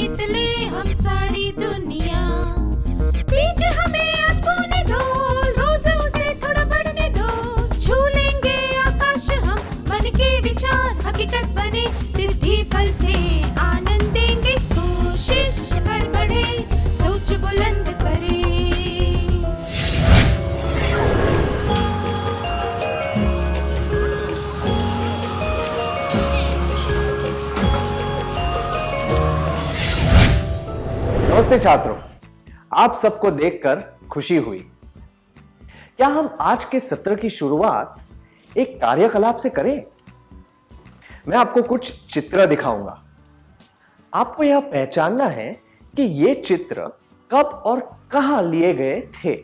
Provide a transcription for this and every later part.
जीत ले हम सारी दुनिया। बीच हमें आज बोने दो, रोज उसे थोड़ा बढ़ने दो। छू लेंगे आकाश हम, मन के विचार हकीकत बने। सिद्धि फल से आनंद देंगे, कोशिश कर बढ़े, सोच बुलंद करे। नमस्ते छात्रों, आप सबको देखकर खुशी हुई। क्या हम आज के सत्र की शुरुआत एक कार्यकलाप से करें? मैं आपको कुछ चित्र दिखाऊंगा। आपको यह पहचानना है कि ये चित्र कब और कहां लिए गए थे।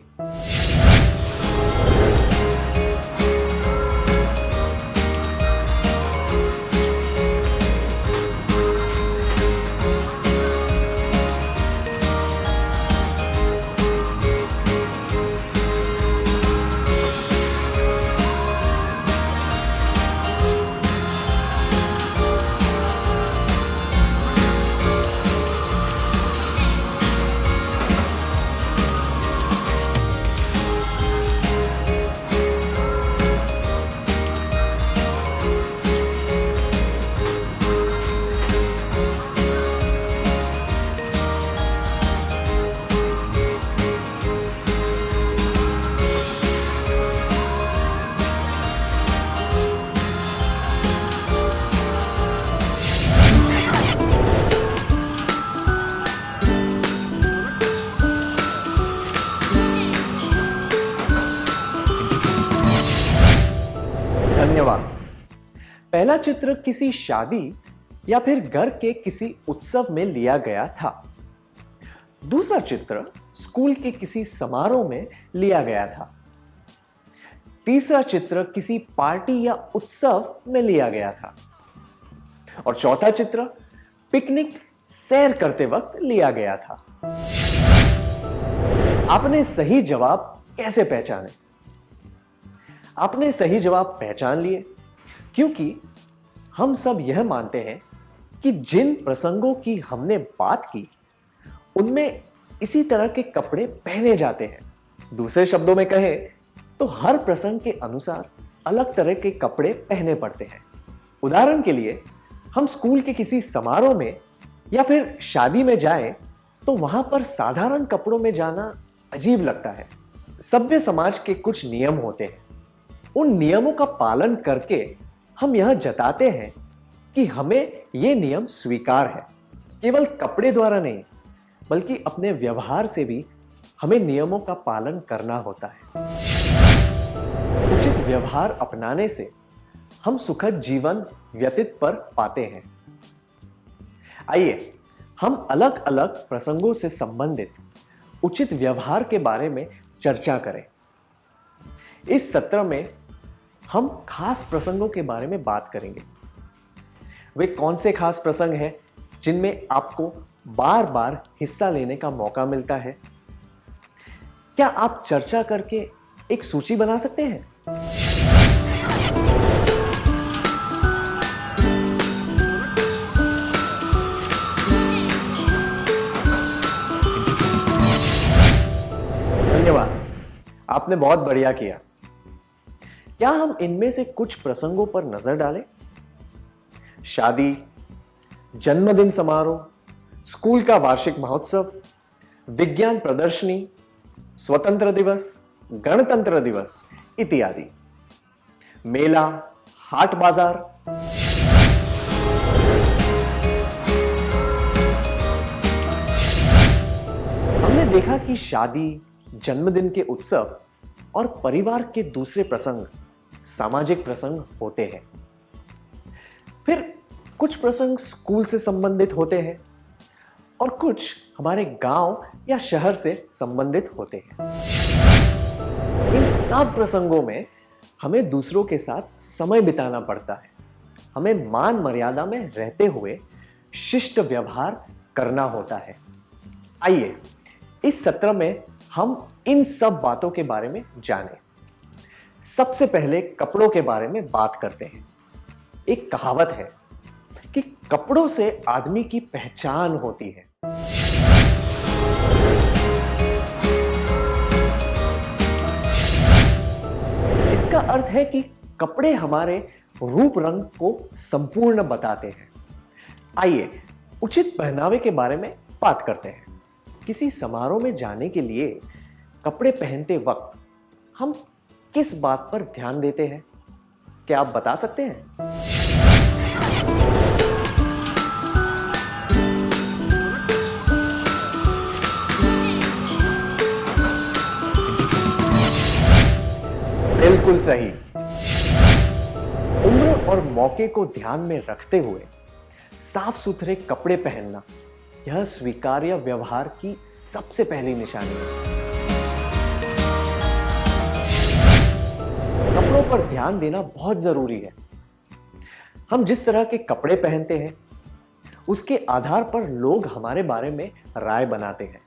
धन्यवाद। पहला चित्र किसी शादी या फिर घर के किसी उत्सव में लिया गया था। दूसरा चित्र स्कूल के किसी समारोह में लिया गया था। तीसरा चित्र किसी पार्टी या उत्सव में लिया गया था। और चौथा चित्र पिकनिक सैर करते वक्त लिया गया था। आपने सही जवाब कैसे पहचाने? आपने सही जवाब पहचान लिए क्योंकि हम सब यह मानते हैं कि जिन प्रसंगों की हमने बात की उनमें इसी तरह के कपड़े पहने जाते हैं। दूसरे शब्दों में कहें तो हर प्रसंग के अनुसार अलग तरह के कपड़े पहने पड़ते हैं। उदाहरण के लिए हम स्कूल के किसी समारोह में या फिर शादी में जाएं तो वहां पर साधारण कपड़ों में जाना अजीब लगता है। सभ्य समाज के कुछ नियम होते हैं। उन नियमों का पालन करके हम यह जताते हैं कि हमें ये नियम स्वीकार है। केवल कपड़े द्वारा नहीं बल्कि अपने व्यवहार से भी हमें नियमों का पालन करना होता है। उचित व्यवहार अपनाने से हम सुखद जीवन व्यतीत पर पाते हैं। आइए हम अलग अलग प्रसंगों से संबंधित उचित व्यवहार के बारे में चर्चा करें। इस सत्र में हम खास प्रसंगों के बारे में बात करेंगे। वे कौन से खास प्रसंग हैं जिनमें आपको बार बार हिस्सा लेने का मौका मिलता है? क्या आप चर्चा करके एक सूची बना सकते हैं? धन्यवाद, आपने बहुत बढ़िया किया। क्या हम इनमें से कुछ प्रसंगों पर नजर डालें? शादी, जन्मदिन समारोह, स्कूल का वार्षिक महोत्सव, विज्ञान प्रदर्शनी, स्वतंत्र दिवस, गणतंत्र दिवस इत्यादि। मेला, हाट बाजार। हमने देखा कि शादी, जन्मदिन के उत्सव और परिवार के दूसरे प्रसंग सामाजिक प्रसंग होते हैं। फिर कुछ प्रसंग स्कूल से संबंधित होते हैं और कुछ हमारे गांव या शहर से संबंधित होते हैं। इन सब प्रसंगों में हमें दूसरों के साथ समय बिताना पड़ता है। हमें मान मर्यादा में रहते हुए शिष्ट व्यवहार करना होता है। आइए इस सत्र में हम इन सब बातों के बारे में जानें। सबसे पहले कपड़ों के बारे में बात करते हैं। एक कहावत है कि कपड़ों से आदमी की पहचान होती है। इसका अर्थ है कि कपड़े हमारे रूप रंग को संपूर्ण बताते हैं। आइए उचित पहनावे के बारे में बात करते हैं। किसी समारोह में जाने के लिए कपड़े पहनते वक्त हम किस बात पर ध्यान देते हैं? क्या आप बता सकते हैं? बिल्कुल सही। उम्र और मौके को ध्यान में रखते हुए साफ सुथरे कपड़े पहनना यह स्वीकार्य व्यवहार की सबसे पहली निशानी है। कपड़ों पर ध्यान देना बहुत जरूरी है। हम जिस तरह के कपड़े पहनते हैं उसके आधार पर लोग हमारे बारे में राय बनाते हैं।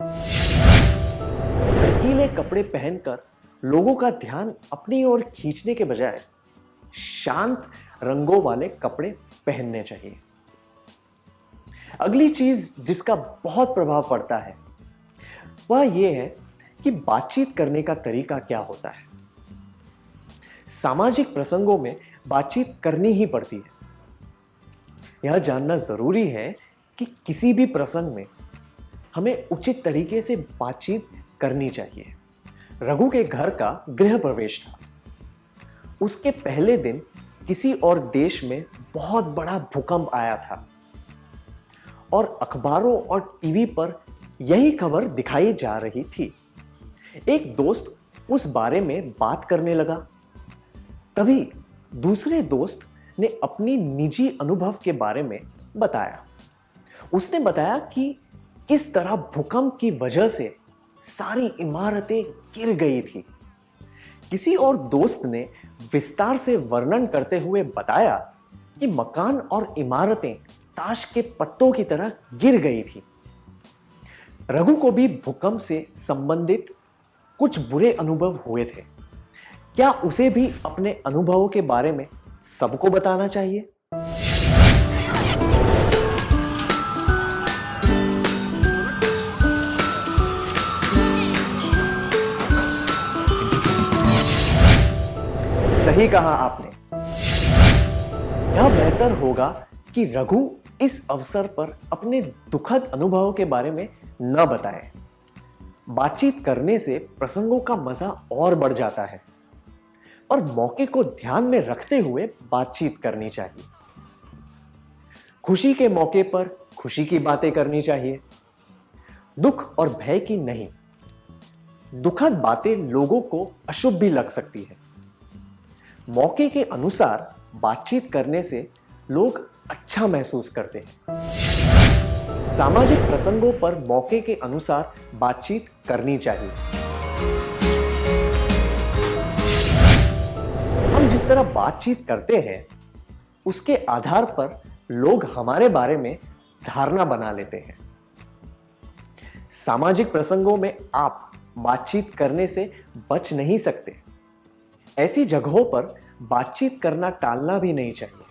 भड़कीले कपड़े पहनकर लोगों का ध्यान अपनी ओर खींचने के बजाय शांत रंगों वाले कपड़े पहनने चाहिए। अगली चीज जिसका बहुत प्रभाव पड़ता है वह यह है कि बातचीत करने का तरीका क्या होता है। सामाजिक प्रसंगों में बातचीत करनी ही पड़ती है। यह जानना जरूरी है कि किसी भी प्रसंग में हमें उचित तरीके से बातचीत करनी चाहिए। रघु के घर का गृह प्रवेश था। उसके पहले दिन किसी और देश में बहुत बड़ा भूकंप आया था और अखबारों और टीवी पर यही खबर दिखाई जा रही थी। एक दोस्त उस बारे में बात करने लगा। तभी दूसरे दोस्त ने अपनी निजी अनुभव के बारे में बताया। उसने बताया कि किस तरह भूकंप की वजह से सारी इमारतें गिर गई थी। किसी और दोस्त ने विस्तार से वर्णन करते हुए बताया कि मकान और इमारतें ताश के पत्तों की तरह गिर गई थी। रघु को भी भूकंप से संबंधित कुछ बुरे अनुभव हुए थे। क्या उसे भी अपने अनुभवों के बारे में सबको बताना चाहिए? सही कहा आपने। यह बेहतर होगा कि रघु इस अवसर पर अपने दुखद अनुभवों के बारे में न बताए। बातचीत करने से प्रसंगों का मजा और बढ़ जाता है और मौके को ध्यान में रखते हुए बातचीत करनी चाहिए। खुशी के मौके पर खुशी की बातें करनी चाहिए, दुख और भय की नहीं। दुखद बातें लोगों को अशुभ भी लग सकती है। मौके के अनुसार बातचीत करने से लोग अच्छा महसूस करते हैं। सामाजिक प्रसंगों पर मौके के अनुसार बातचीत करनी चाहिए। हम जिस तरह बातचीत करते हैं उसके आधार पर लोग हमारे बारे में धारणा बना लेते हैं। सामाजिक प्रसंगों में आप बातचीत करने से बच नहीं सकते। ऐसी जगहों पर बातचीत करना टालना भी नहीं चाहिए।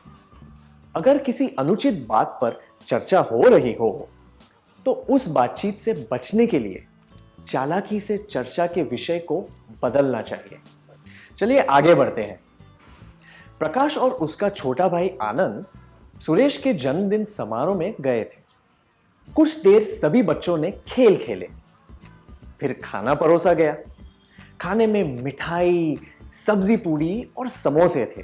अगर किसी अनुचित बात पर चर्चा हो रही हो तो उस बातचीत से बचने के लिए चालाकी से चर्चा के विषय को बदलना चाहिए। चलिए आगे बढ़ते हैं। प्रकाश और उसका छोटा भाई आनंद सुरेश के जन्मदिन समारोह में गए थे। कुछ देर सभी बच्चों ने खेल खेले, फिर खाना परोसा गया। खाने में मिठाई, सब्जी पूड़ी और समोसे थे।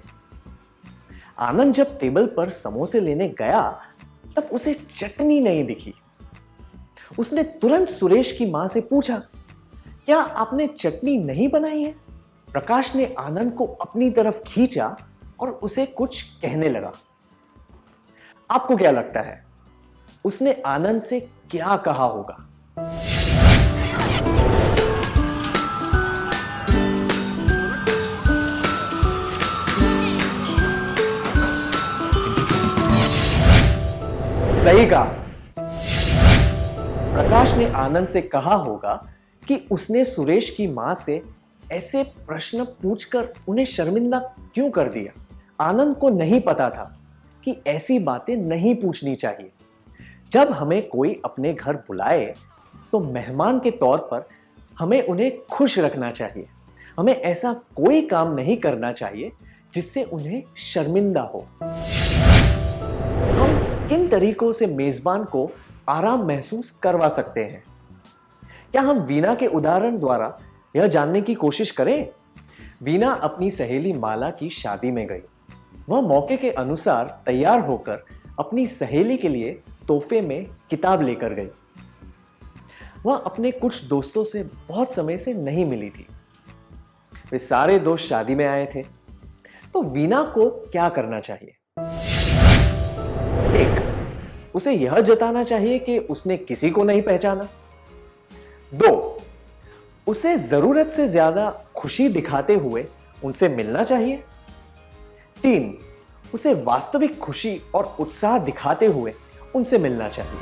आनंद जब टेबल पर समोसे लेने गया तब उसे चटनी नहीं दिखी। उसने तुरंत सुरेश की मां से पूछा, क्या आपने चटनी नहीं बनाई है? प्रकाश ने आनंद को अपनी तरफ खींचा और उसे कुछ कहने लगा। आपको क्या लगता है उसने आनंद से क्या कहा होगा? सही कहा। प्रकाश ने आनंद से कहा होगा कि उसने सुरेश की मां से ऐसे प्रश्न पूछकर उन्हें शर्मिंदा क्यों कर दिया। आनंद को नहीं पता था कि ऐसी बातें नहीं पूछनी चाहिए। जब हमें कोई अपने घर बुलाए तो मेहमान के तौर पर हमें उन्हें खुश रखना चाहिए। हमें ऐसा कोई काम नहीं करना चाहिए जिससे उन्हें शर्मिंदा हो। हम किन तरीकों से मेजबान को आराम महसूस करवा सकते हैं? क्या हम वीना के उदाहरण द्वारा यह जानने की कोशिश करें? वीना अपनी सहेली माला की शादी में गई। वह मौके के अनुसार तैयार होकर अपनी सहेली के लिए तोहफे में किताब लेकर गई। वह अपने कुछ दोस्तों से बहुत समय से नहीं मिली थी। वे सारे दोस्त शादी में आए थे। तो वीना को क्या करना चाहिए? एक, उसे यह जताना चाहिए कि उसने किसी को नहीं पहचाना। दो, उसे जरूरत से ज्यादा खुशी दिखाते हुए उनसे मिलना चाहिए। तीन, उसे वास्तविक खुशी और उत्साह दिखाते हुए उनसे मिलना चाहिए।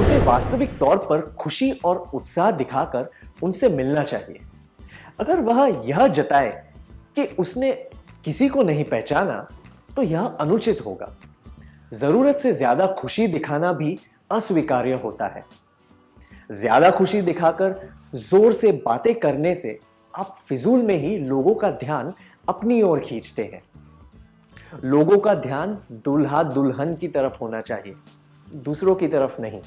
उसे वास्तविक तौर पर खुशी और उत्साह दिखाकर उनसे मिलना चाहिए। अगर वह यह जताए कि उसने किसी को नहीं पहचाना तो यह अनुचित होगा। जरूरत से ज्यादा खुशी दिखाना भी अस्वीकार्य होता है। ज्यादा खुशी दिखाकर जोर से बातें करने से आप फिजूल में ही लोगों का ध्यान अपनी ओर खींचते हैं। लोगों का ध्यान दूल्हा दुल्हन की तरफ होना चाहिए, दूसरों की तरफ नहीं।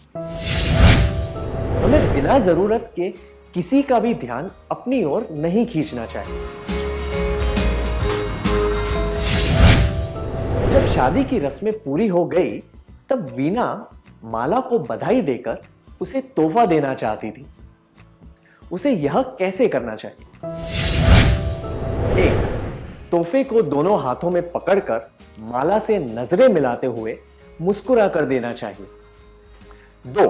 हमें बिना जरूरत के किसी का भी ध्यान अपनी ओर नहीं खींचना चाहिए। जब शादी की रस्में पूरी हो गई तब वीना माला को बधाई देकर उसे तोहफा देना चाहती थी। उसे यह कैसे करना चाहिए? एक, तोहफे को दोनों हाथों में पकड़कर माला से नजरें मिलाते हुए मुस्कुरा कर देना चाहिए। दो,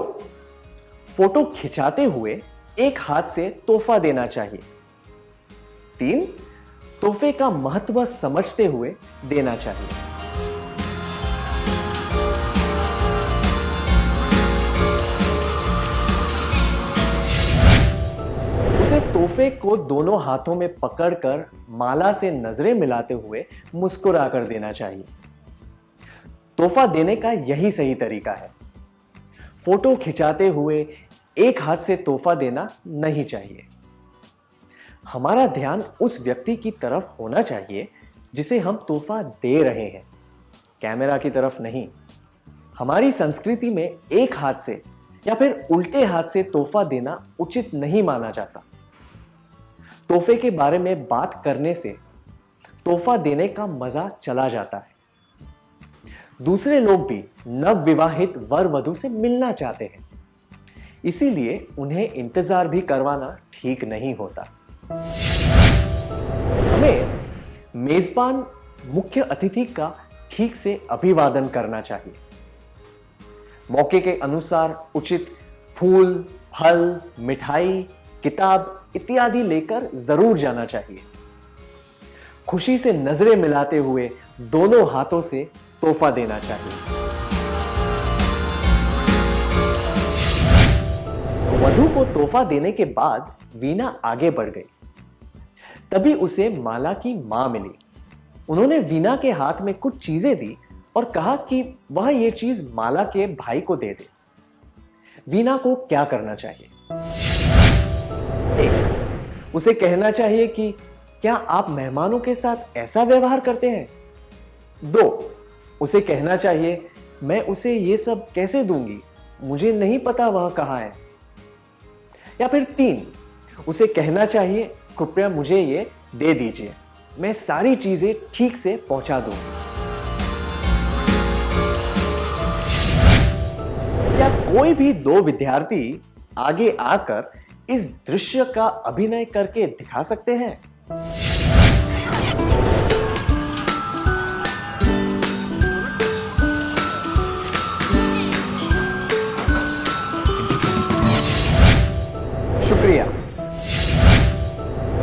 फोटो खिंचाते हुए एक हाथ से तोहफा देना चाहिए। तीन, तोहफे का महत्व समझते हुए देना चाहिए। उसे तोहफे को दोनों हाथों में पकड़कर माला से नजरें मिलाते हुए मुस्कुरा कर देना चाहिए। तोहफा देने का यही सही तरीका है। फोटो खिंचाते हुए एक हाथ से तोहफा देना नहीं चाहिए। हमारा ध्यान उस व्यक्ति की तरफ होना चाहिए जिसे हम तोहफा दे रहे हैं, कैमरा की तरफ नहीं। हमारी संस्कृति में एक हाथ से या फिर उल्टे हाथ से तोहफा देना उचित नहीं माना जाता। तोहफे के बारे में बात करने से तोहफा देने का मजा चला जाता है। दूसरे लोग भी नवविवाहित वर वधू से मिलना चाहते हैं, इसीलिए उन्हें इंतजार भी करवाना ठीक नहीं होता। हमें मेजबान मुख्य अतिथि का ठीक से अभिवादन करना चाहिए। मौके के अनुसार उचित फूल, फल, मिठाई, किताब इत्यादि लेकर जरूर जाना चाहिए। खुशी से नजरें मिलाते हुए दोनों हाथों से तोहफा देना चाहिए। वधू को तोहफा देने के बाद वीना आगे बढ़ गई। तभी उसे माला की मां मिली। उन्होंने वीना के हाथ में कुछ चीजें दी और कहा कि वह यह चीज माला के भाई को दे दे। वीना को क्या करना चाहिए? एक, उसे कहना चाहिए कि क्या आप मेहमानों के साथ ऐसा व्यवहार करते हैं? दो, उसे कहना चाहिए मैं उसे ये सब कैसे दूंगी, मुझे नहीं पता वह कहां है। या फिर तीन, उसे कहना चाहिए कृपया मुझे ये दे दीजिए, मैं सारी चीजें ठीक से पहुंचा दूंगी। क्या कोई भी दो विद्यार्थी आगे आकर इस दृश्य का अभिनय करके दिखा सकते हैं? शुक्रिया।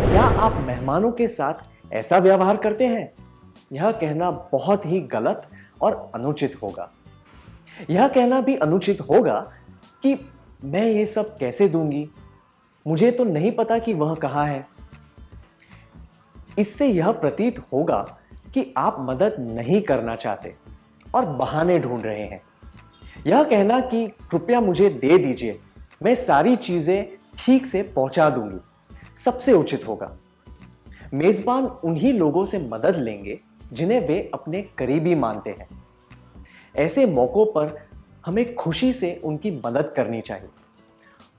क्या आप मेहमानों के साथ ऐसा व्यवहार करते हैं? यह कहना बहुत ही गलत और अनुचित होगा। यह कहना भी अनुचित होगा कि मैं ये सब कैसे दूंगी, मुझे तो नहीं पता कि वह कहां है। इससे यह प्रतीत होगा कि आप मदद नहीं करना चाहते और बहाने ढूंढ रहे हैं। यह कहना कि कृपया मुझे दे दीजिए, मैं सारी चीजें ठीक से पहुंचा दूंगी, सबसे उचित होगा। मेजबान उन्हीं लोगों से मदद लेंगे जिन्हें वे अपने करीबी मानते हैं। ऐसे मौकों पर हमें खुशी से उनकी मदद करनी चाहिए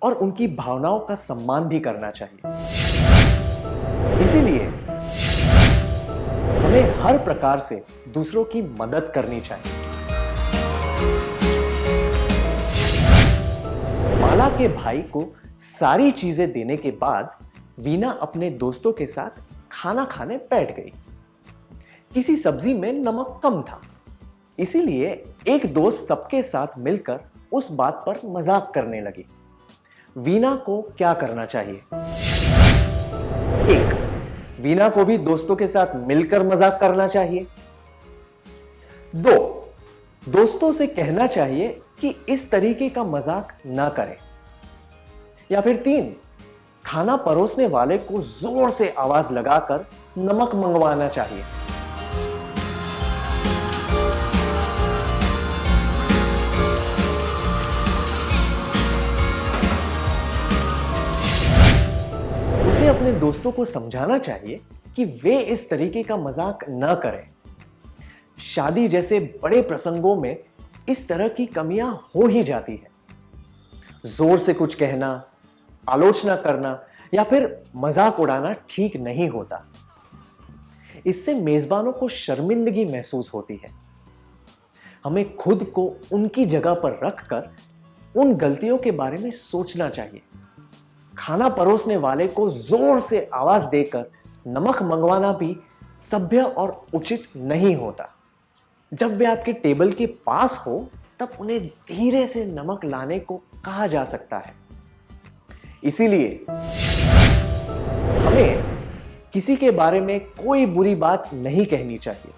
और उनकी भावनाओं का सम्मान भी करना चाहिए। इसीलिए हमें हर प्रकार से दूसरों की मदद करनी चाहिए। माला के भाई को सारी चीजें देने के बाद वीना अपने दोस्तों के साथ खाना खाने बैठ गई। किसी सब्जी में नमक कम था, इसीलिए एक दोस्त सबके साथ मिलकर उस बात पर मजाक करने लगी। वीना को क्या करना चाहिए? 1. वीना को भी दोस्तों के साथ मिलकर मजाक करना चाहिए। 2. दोस्तों से कहना चाहिए कि इस तरीके का मजाक ना करें। या फिर 3. खाना परोसने वाले को जोर से आवाज लगाकर नमक मंगवाना चाहिए। उसे अपने दोस्तों को समझाना चाहिए कि वे इस तरीके का मजाक न करें। शादी जैसे बड़े प्रसंगों में इस तरह की कमियां हो ही जाती है। जोर से कुछ कहना, आलोचना करना या फिर मजाक उड़ाना ठीक नहीं होता। इससे मेजबानों को शर्मिंदगी महसूस होती है। हमें खुद को उनकी जगह पर रखकर उन गलतियों के बारे में सोचना चाहिए। खाना परोसने वाले को जोर से आवाज देकर नमक मंगवाना भी सभ्य और उचित नहीं होता। जब वे आपके टेबल के पास हो तब उन्हें धीरे से नमक लाने को कहा जा सकता है। इसीलिए हमें किसी के बारे में कोई बुरी बात नहीं कहनी चाहिए।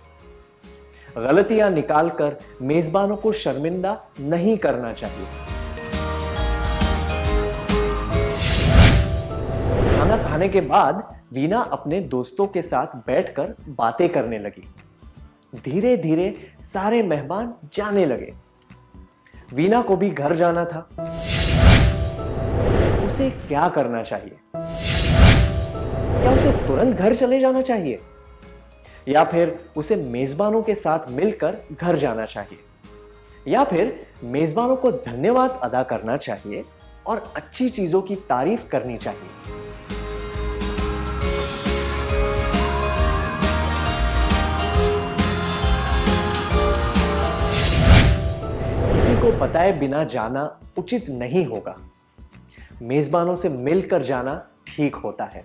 गलतियां निकालकर मेजबानों को शर्मिंदा नहीं करना चाहिए। खाना खाने के बाद वीना अपने दोस्तों के साथ बैठकर बातें करने लगी। धीरे धीरे सारे मेहमान जाने लगे। वीना को भी घर जाना था। उसे क्या करना चाहिए? क्या उसे तुरंत घर चले जाना चाहिए या फिर उसे मेजबानों के साथ मिलकर घर जाना चाहिए या फिर मेजबानों को धन्यवाद अदा करना चाहिए और अच्छी चीजों की तारीफ करनी चाहिए? किसी को बताए बिना जाना उचित नहीं होगा। मेजबानों से मिलकर जाना ठीक होता है,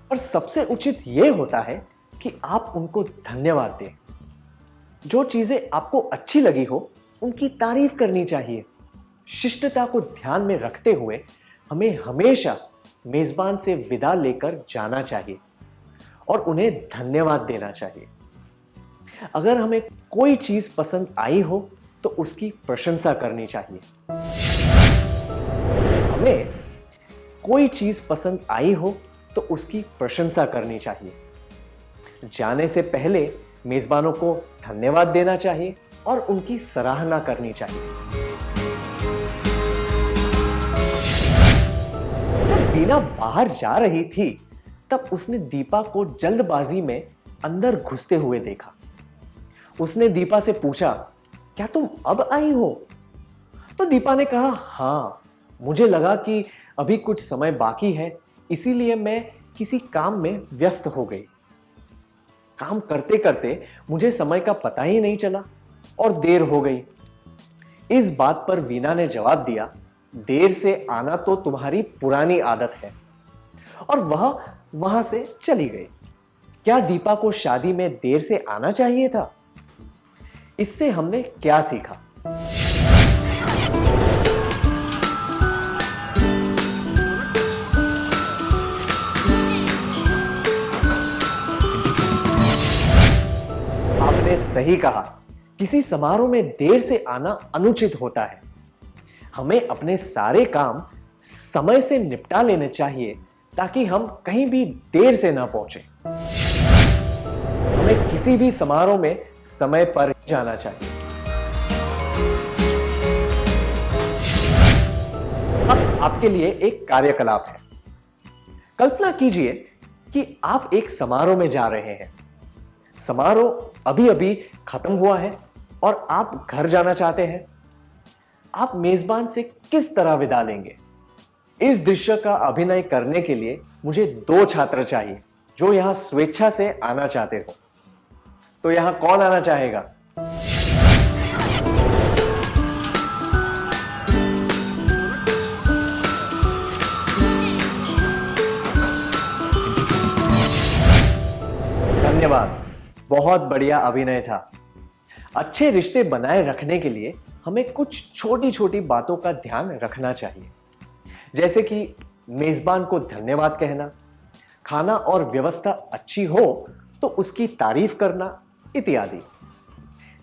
पर सबसे उचित यह होता है कि आप उनको धन्यवाद दें। जो चीजें आपको अच्छी लगी हो उनकी तारीफ करनी चाहिए। शिष्टता को ध्यान में रखते हुए हमें हमेशा मेजबान से विदा लेकर जाना चाहिए और उन्हें धन्यवाद देना चाहिए। अगर हमें कोई चीज पसंद आई हो तो उसकी प्रशंसा करनी चाहिए। हमें कोई चीज पसंद आई हो तो उसकी प्रशंसा करनी चाहिए। जाने से पहले मेजबानों को धन्यवाद देना चाहिए और उनकी सराहना करनी चाहिए। जब वीना बाहर जा रही थी तब उसने दीपा को जल्दबाजी में अंदर घुसते हुए देखा। उसने दीपा से पूछा, क्या तुम अब आई हो? तो दीपा ने कहा, हाँ, मुझे लगा कि अभी कुछ समय बाकी है, इसीलिए मैं किसी काम में व्यस्त हो गई। काम करते करते मुझे समय का पता ही नहीं चला और देर हो गई। इस बात पर वीना ने जवाब दिया, देर से आना तो तुम्हारी पुरानी आदत है, और वह वहां से चली गई। क्या दीपा को शादी में देर से आना चाहिए था? इससे हमने क्या सीखा? आपने सही कहा, किसी समारोह में देर से आना अनुचित होता है। हमें अपने सारे काम समय से निपटा लेने चाहिए ताकि हम कहीं भी देर से ना पहुंचे। हमें किसी भी समारोह में समय पर जाना चाहिए। अब आपके लिए एक कार्यकलाप है। कल्पना कीजिए कि आप एक समारोह में जा रहे हैं। समारोह अभी अभी खत्म हुआ है और आप घर जाना चाहते हैं। आप मेजबान से किस तरह विदा लेंगे? इस दृश्य का अभिनय करने के लिए मुझे 2 छात्र चाहिए जो यहां स्वेच्छा से आना चाहते हो। तो यहां कौन आना चाहेगा? धन्यवाद, बहुत बढ़िया अभिनय था। अच्छे रिश्ते बनाए रखने के लिए हमें कुछ छोटी छोटी बातों का ध्यान रखना चाहिए, जैसे कि मेजबान को धन्यवाद कहना, खाना और व्यवस्था अच्छी हो तो उसकी तारीफ करना इत्यादि।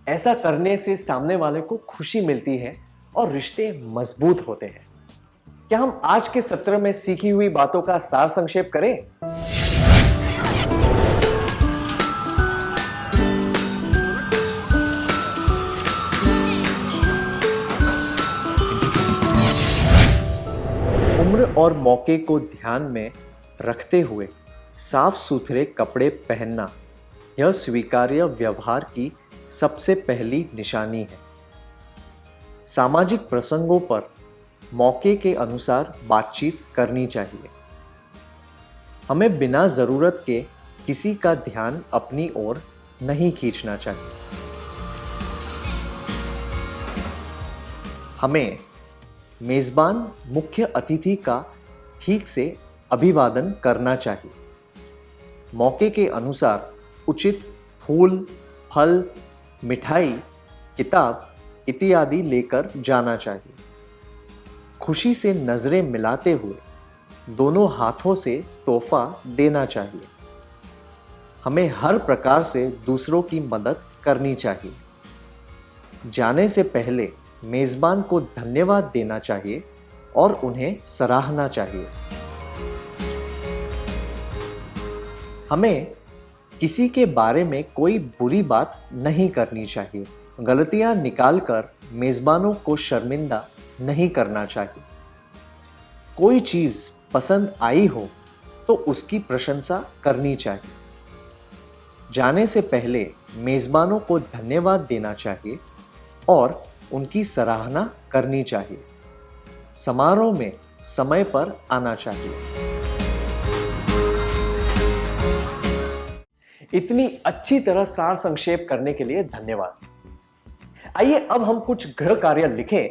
ऐसा करने से सामने वाले को खुशी मिलती है और रिश्ते मजबूत होते हैं। क्या हम आज के सत्र में सीखी हुई बातों का सार संक्षेप करें? उम्र और मौके को ध्यान में रखते हुए साफ सुथरे कपड़े पहनना यह स्वीकार्य व्यवहार की सबसे पहली निशानी है। सामाजिक प्रसंगों पर मौके के अनुसार बातचीत करनी चाहिए। हमें बिना जरूरत के किसी का ध्यान अपनी ओर नहीं खींचना चाहिए। हमें मेजबान मुख्य अतिथि का ठीक से अभिवादन करना चाहिए। मौके के अनुसार उचित फूल, फल, मिठाई, किताब इत्यादि लेकर जाना चाहिए। खुशी से नजरें मिलाते हुए दोनों हाथों से तोहफा देना चाहिए। हमें हर प्रकार से दूसरों की मदद करनी चाहिए। जाने से पहले मेजबान को धन्यवाद देना चाहिए और उन्हें सराहना चाहिए। हमें किसी के बारे में कोई बुरी बात नहीं करनी चाहिए। गलतियां निकालकर मेजबानों को शर्मिंदा नहीं करना चाहिए। कोई चीज पसंद आई हो तो उसकी प्रशंसा करनी चाहिए। जाने से पहले मेजबानों को धन्यवाद देना चाहिए और उनकी सराहना करनी चाहिए। समारोह में समय पर आना चाहिए। इतनी अच्छी तरह सार संक्षेप करने के लिए धन्यवाद। आइए अब हम कुछ गृह कार्य लिखें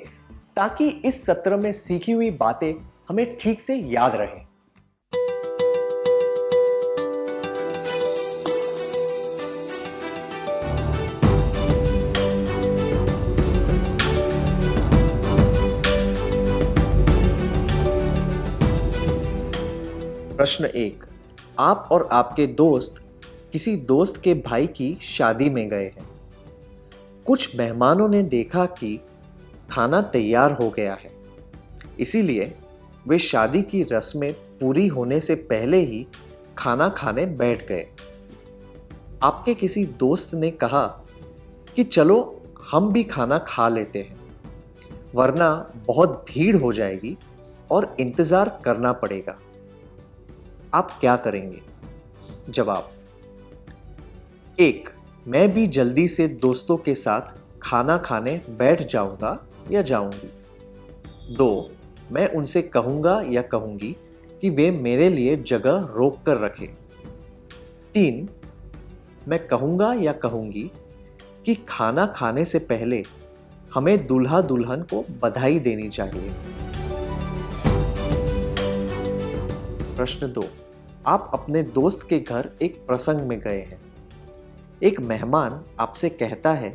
ताकि इस सत्र में सीखी हुई बातें हमें ठीक से याद रहें। प्रश्न 1। आप और आपके दोस्त किसी दोस्त के भाई की शादी में गए हैं। कुछ मेहमानों ने देखा कि खाना तैयार हो गया है, इसीलिए वे शादी की रस्में पूरी होने से पहले ही खाना खाने बैठ गए। आपके किसी दोस्त ने कहा कि चलो हम भी खाना खा लेते हैं, वरना बहुत भीड़ हो जाएगी और इंतजार करना पड़ेगा। आप क्या करेंगे? जवाब। 1। मैं भी जल्दी से दोस्तों के साथ खाना खाने बैठ जाऊंगा या जाऊंगी। 2। मैं उनसे कहूंगा या कहूंगी कि वे मेरे लिए जगह रोक कर रखें। 3। मैं कहूंगा या कहूंगी कि खाना खाने से पहले हमें दूल्हा दुल्हन को बधाई देनी चाहिए। प्रश्न 2। आप अपने दोस्त के घर एक प्रसंग में गए हैं। एक मेहमान आपसे कहता है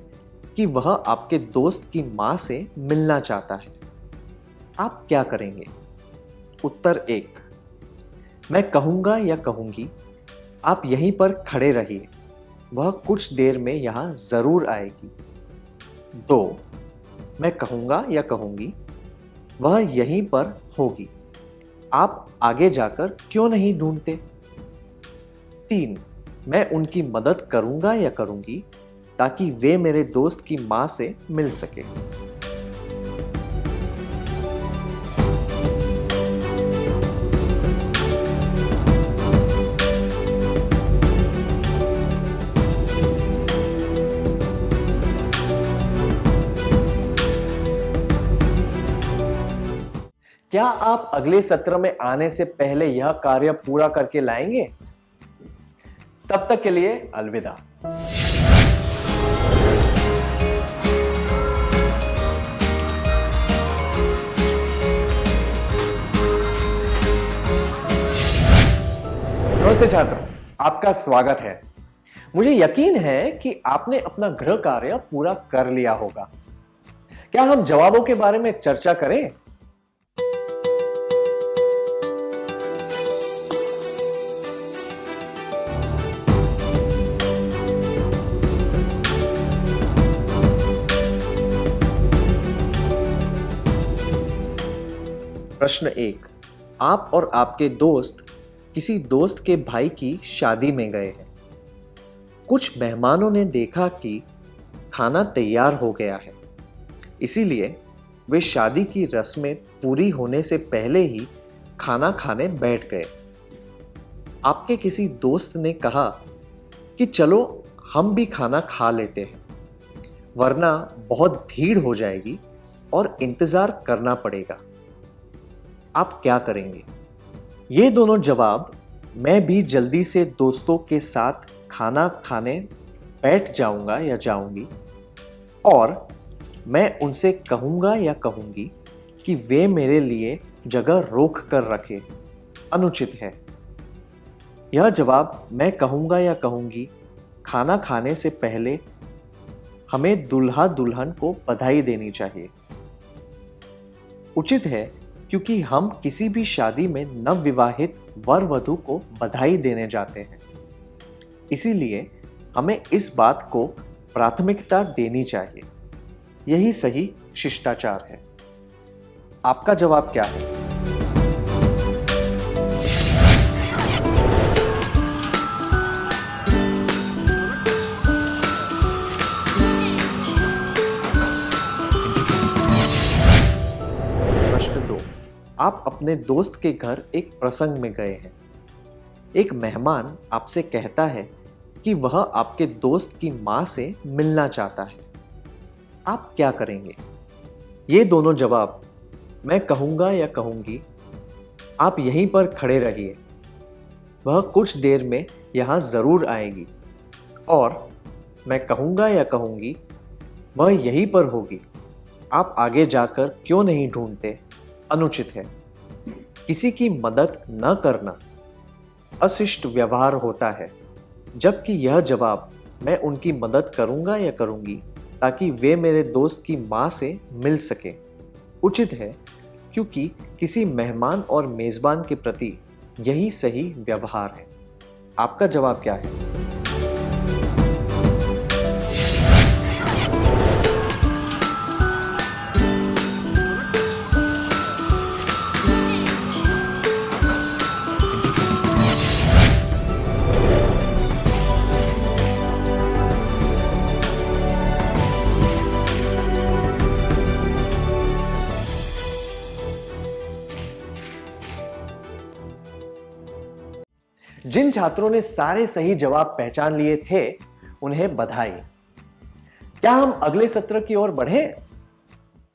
कि वह आपके दोस्त की मां से मिलना चाहता है। आप क्या करेंगे? उत्तर 1। मैं कहूंगा या कहूंगी आप यहीं पर खड़े रहिए, वह कुछ देर में यहां जरूर आएगी। 2। मैं कहूंगा या कहूंगी वह यहीं पर होगी, आप आगे जाकर क्यों नहीं ढूंढते? 3, मैं उनकी मदद करूंगा या करूंगी ताकि वे मेरे दोस्त की मां से मिल सके। क्या आप अगले सत्र में आने से पहले यह कार्य पूरा करके लाएंगे? तब तक के लिए अलविदा। नमस्ते छात्रों, आपका स्वागत है। मुझे यकीन है कि आपने अपना गृह कार्य पूरा कर लिया होगा। क्या हम जवाबों के बारे में चर्चा करें? प्रश्न 1, आप और आपके दोस्त किसी दोस्त के भाई की शादी में गए हैं। कुछ मेहमानों ने देखा कि खाना तैयार हो गया है, इसीलिए वे शादी की रस्में पूरी होने से पहले ही खाना खाने बैठ गए। आपके किसी दोस्त ने कहा कि चलो हम भी खाना खा लेते हैं, वरना बहुत भीड़ हो जाएगी और इंतजार करना पड़ेगा। आप क्या करेंगे? ये दोनों जवाब, मैं भी जल्दी से दोस्तों के साथ खाना खाने बैठ जाऊंगा या जाऊंगी, और मैं उनसे कहूंगा या कहूंगी कि वे मेरे लिए जगह रोक कर रखें, अनुचित है। यह जवाब, मैं कहूंगा या कहूंगी, खाना खाने से पहले हमें दूल्हा दुल्हन को बधाई देनी चाहिए। उचित है, क्योंकि हम किसी भी शादी में नवविवाहित वर वधू को बधाई देने जाते हैं, इसीलिए हमें इस बात को प्राथमिकता देनी चाहिए। यही सही शिष्टाचार है। आपका जवाब क्या है? प्रश्न 2, आप अपने दोस्त के घर एक प्रसंग में गए हैं। एक मेहमान आपसे कहता है कि वह आपके दोस्त की मां से मिलना चाहता है। आप क्या करेंगे? ये दोनों जवाब, मैं कहूंगा या कहूंगी, आप यहीं पर खड़े रहिए, वह कुछ देर में यहां जरूर आएगी, और मैं कहूंगा या कहूंगी, वह यहीं पर होगी, आप आगे जाकर क्यों नहीं ढूंढते, अनुचित है। किसी की मदद न करना अशिष्ट व्यवहार होता है, जबकि यह जवाब, मैं उनकी मदद करूंगा या करूंगी ताकि वे मेरे दोस्त की मां से मिल सके, उचित है, क्योंकि किसी मेहमान और मेजबान के प्रति यही सही व्यवहार है। आपका जवाब क्या है? जिन छात्रों ने सारे सही जवाब पहचान लिए थे, उन्हें बधाई। क्या हम अगले सत्र की ओर बढ़े?